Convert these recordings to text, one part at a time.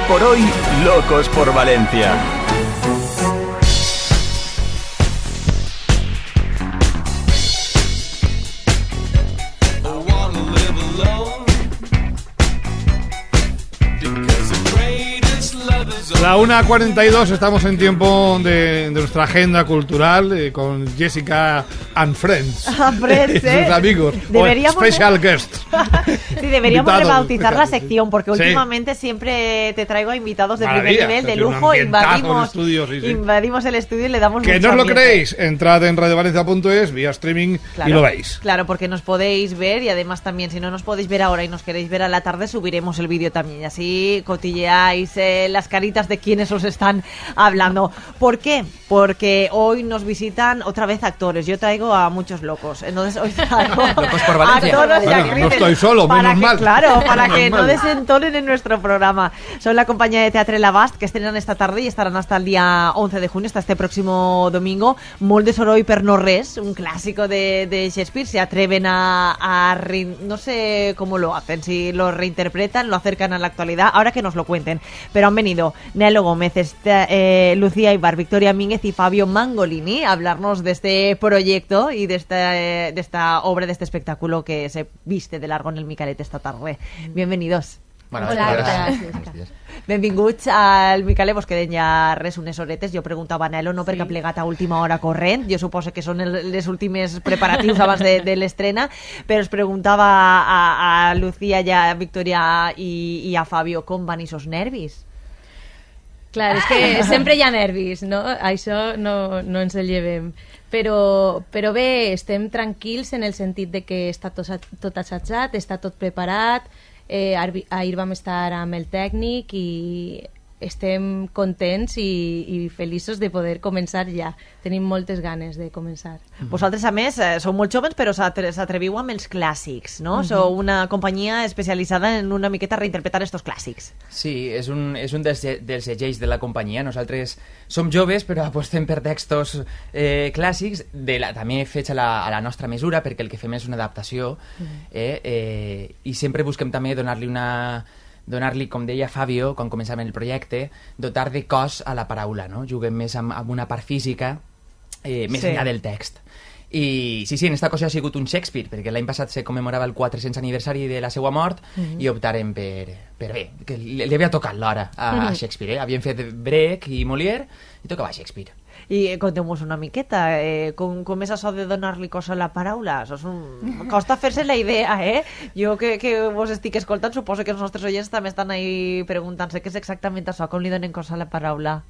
por hoy, locos por Valencia. La 1:42, estamos en tiempo de nuestra agenda cultural con Jessica and Friends. Friends, sus amigos. Deberíamos Special guests. Sí, deberíamos Invitados, rebautizar la sí. sección, porque Sí. últimamente siempre te traigo a invitados de Maravilla, primer nivel, de tiene un lujo, ambientazo el estudio, sí. invadimos el estudio y le damos Que mucho no os lo ambiente. creéis, entrad en radiovalencia.es vía streaming Claro, y lo veis. Claro, porque nos podéis ver y además también, si no nos podéis ver ahora y nos queréis ver a la tarde, subiremos el vídeo también. Y así cotilleáis las caritas de quienes os están hablando. ¿Por qué? Porque hoy nos visitan otra vez actores. Yo traigo a muchos locos. Entonces hoy traigo Locos por Valencia. actores y Bueno, actrices no estoy solo, para menos que, mal. Claro, para que Menos no mal. desentonen en nuestro programa. Son la compañía de Teatre L'Abast, que estrenan esta tarde y estarán hasta el día 11 de junio, hasta este próximo domingo. Molt de Soroll per no res, un clásico de Shakespeare. Se atreven no sé cómo lo hacen, si lo reinterpretan, lo acercan a la actualidad, ahora que nos lo cuenten. Pero han venido Nelo Gómez, Lucía Ibar, Victoria Mínguez y Fabio Mangolini a hablarnos de este proyecto y de esta obra, de este espectáculo que se viste de largo en el Micalet esta tarde. Bienvenidos. Bueno, Hola, gràcies. gràcies. Benvinguts al Micalet, vos queden ja res unes horetes. Jo preguntava a Nelo, no perquè ha plegat a última hora corrent, jo suposo que són les últimes preparatius abans de l'estrena, però es preguntava a Lucía i a Victoria i a Fabio com van esos nervis. Clar, és que sempre hi ha nervis, no? Això no ens el llevem. Però bé, estem tranquils en el sentit de que està tot assajat, està tot preparat. Ahir vam estar amb el tècnic i estem contents i feliços de poder començar ja. Tenim moltes ganes de començar. Vosaltres, a més, sou molt joves, però s'atreviu amb els clàssics, no? Sou una companyia especialitzada en una miqueta reinterpretar estos clàssics. Sí, és un dels segells de la companyia. Nosaltres som joves, però apostem per textos clàssics, també fets a la nostra mesura, perquè el que fem és una adaptació, i sempre busquem també donar-li, com deia Fabio, quan començàvem el projecte, dotar de cos a la paraula, no? Juguem més amb una part física, més enllà del text. I sí, en esta cosa ha sigut un Shakespeare, perquè l'any passat se commemorava el 400 aniversari de la seva mort i optarem per bé, que li havia tocat l'hora a Shakespeare, Havien fet Brecht i Molière i tocava Shakespeare. I conteu-vos una miqueta, com és això de donar-li cosa a la paraula? Costa fer-se la idea, Jo que vos estic escoltant, suposo que els nostres oients també estan ahí preguntant-se què és exactament això, com li donen cosa a la paraula.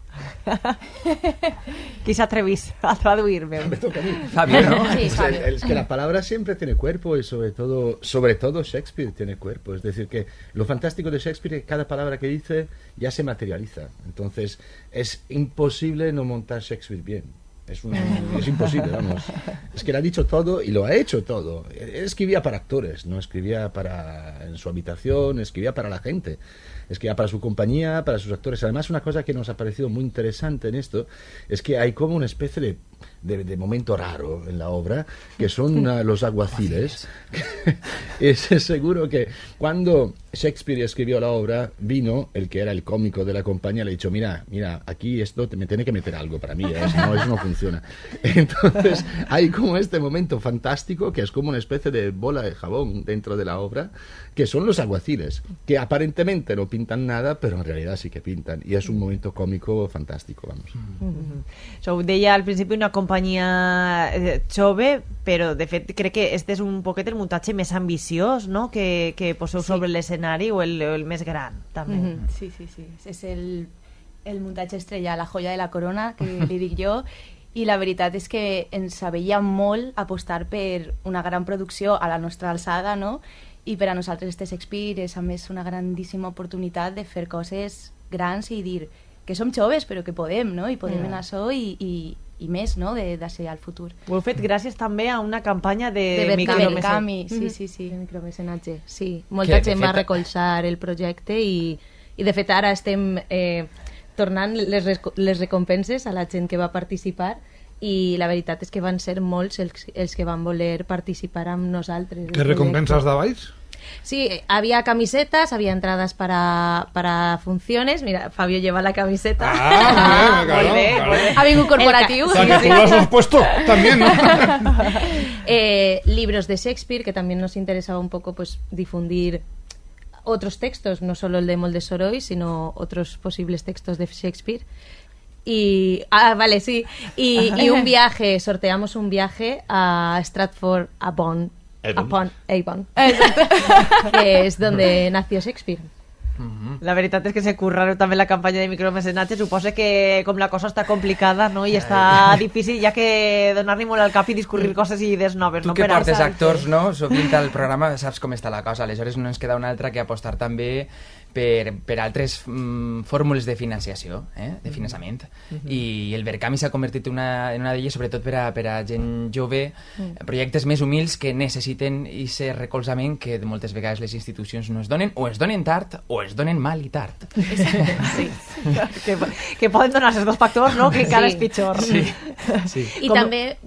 Qui s'atrevís a traduir-me? Me toca a mí. Fabio, ¿no? Sí, Fabio. Es que la palabra siempre tiene cuerpo y sobre todo Shakespeare tiene cuerpo. Es decir, que lo fantástico de Shakespeare es que cada palabra que dice ya se materializa. Entonces es imposible no montar Shakespeare bien. Es imposible, vamos. Es que él ha dicho todo y lo ha hecho todo. Él escribía para actores, no escribía en su habitación, escribía para la gente. Escribía para su compañía, para sus actores. Además, una cosa que nos ha parecido muy interesante en esto es que hay como una especie de momento raro en la obra, que son los aguaciles. Es seguro que cuando Shakespeare escribió la obra, vino el que era el cómico de la compañía, le ha dicho, mira, aquí esto me tiene que meter algo para mí, eso no funciona. Entonces hay como este momento fantástico que es como una especie de bola de jabón dentro de la obra, que son los aguaciles, que aparentemente no pintan nada, pero en realidad sí que pintan, y es un momento cómico fantástico, vamos. Ho deia al principi una companyia jove, però de fet crec que este és un poquet el muntatge més ambiciós, no?, que poseu sobre l'escenari, o el més gran, també. Sí. És el muntatge estrella, la joia de la corona, que li dic jo, i la veritat és que ens aveia molt apostar per una gran producció a la nostra alçada, no?, i per a nosaltres este Shakespeare és a més una grandíssima oportunitat de fer coses grans i dir que som joves però que podem, no?, i podem en això i més, no?, d'així al futur. Ho heu fet gràcies també a una campanya de micromecenatge. Sí. De micromecenatge, sí. Molta gent va recolzar el projecte i de fet ara estem tornant les recompenses a la gent que va participar, i la veritat és que van ser molts els que van voler participar amb nosaltres. Què recompenses davais? Sí, había camisetas, había entradas para funciones. Mira, Fabio lleva la camiseta. Ah, muy bien, claro. Ha vingut corporatiu. O sea, que tú lo has puesto también, ¿no? Libros de Shakespeare, que también nos interesaba un poco pues difundir otros textos, no solo el de Molde Soroll, sino otros posibles textos de Shakespeare. Y vale, sí. Y un viaje, sorteamos un viaje a Stratford upon Avon, que és donde nació Shakespeare. La veritat és que se curraron també la campanya de micromecenatge. Suposa que com la cosa està complicada, no? I està difícil ja que donar-li molt al cap i discurrir coses i idees noves. Tu no? que portes actors, no? Sovint al programa saps com està la cosa. Aleshores no ens queda una altra que apostar també per altres fórmules de financiació, de finançament. I el Verkami s'ha convertit en una d'elles, sobretot per a gent jove, projectes més humils que necessiten aquest recolzament que moltes vegades les institucions no es donen, o es donen tard, o es donen mal i tard. Sí. que poden donar els dos factors, no? Que encara és pitjor. Sí. I també,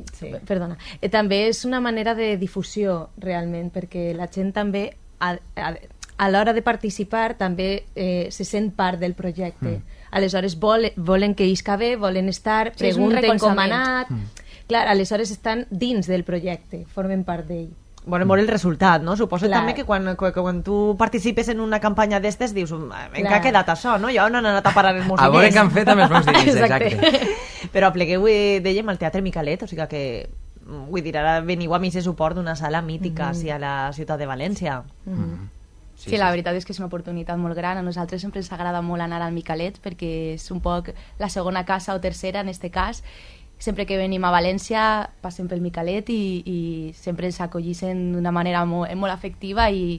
perdona, també és una manera de difusió, realment, perquè la gent també, a l'hora de participar, també se sent part del projecte. Aleshores, volen que isca bé, volen estar, pregunten com ha anat. Clar, aleshores estan dins del projecte, formen part d'ell. Volen veure el resultat, no? Suposo Clar. també que quan tu participes en una campanya d'estes dius, en què ha quedat això, no? Jo no han anat a parar els meus A veure diners. què han fet amb els meus diners, exacte. Però aplegueu, dèiem, al Teatre Micalet, o sigui que, vull dir, ara veniu a mi ese suport d'una sala mítica a la ciutat de València. Sí, la veritat és que és una oportunitat molt gran. A nosaltres sempre ens agrada molt anar al Micalet perquè és un poc la segona casa o tercera en este cas. Sempre que venim a València passem pel Micalet i sempre ens acollissin d'una manera molt afectiva i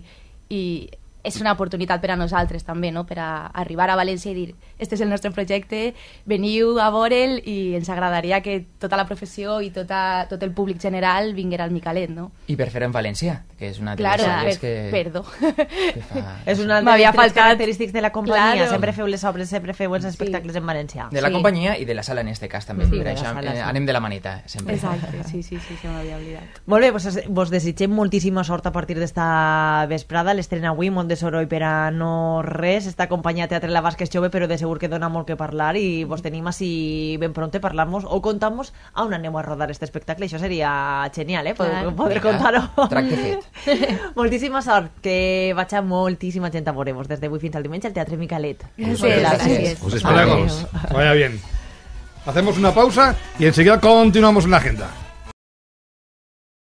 és una oportunitat per a nosaltres també, no? Per a arribar a València i dir este és el nostre projecte, veniu a veure'l i ens agradaria que tota la professió i tot el públic general vinguera al Micalet, no? I per fer-ho en València, que és una de les Claro, sales que... perdó. que fa... És una de M'havia les faltat. característiques de la companyia. Claro. Sempre feu les obres, sempre feu els espectacles en València. De la Sí. companyia i de la sala en este cas també. Sí, Per de la això sala, sí. anem de la maneta, sempre. Exacte, sí, se m'havia oblidat. Molt bé, doncs vos desitgem moltíssima sort a partir d'esta vesprada. L'estrena avui, Molde Soroll per a no res. Esta companyia de Teatre La Basca és jove, però de segur que dona molt que parlar i vos tenim així ben pronte parlar-nos o contar-nos a on aneu a rodar este espectacle. Això seria genial, poder Vinga, contar-ho. tracte fet. Moltíssima sort, que vaig moltíssima gent a veure-vos des d'avui fins al diumenge al Teatre Micalet. Gràcies. Os Hasta luego. esperamos. Vaya bien. Hacemos una pausa y enseguida continuamos en la agenda.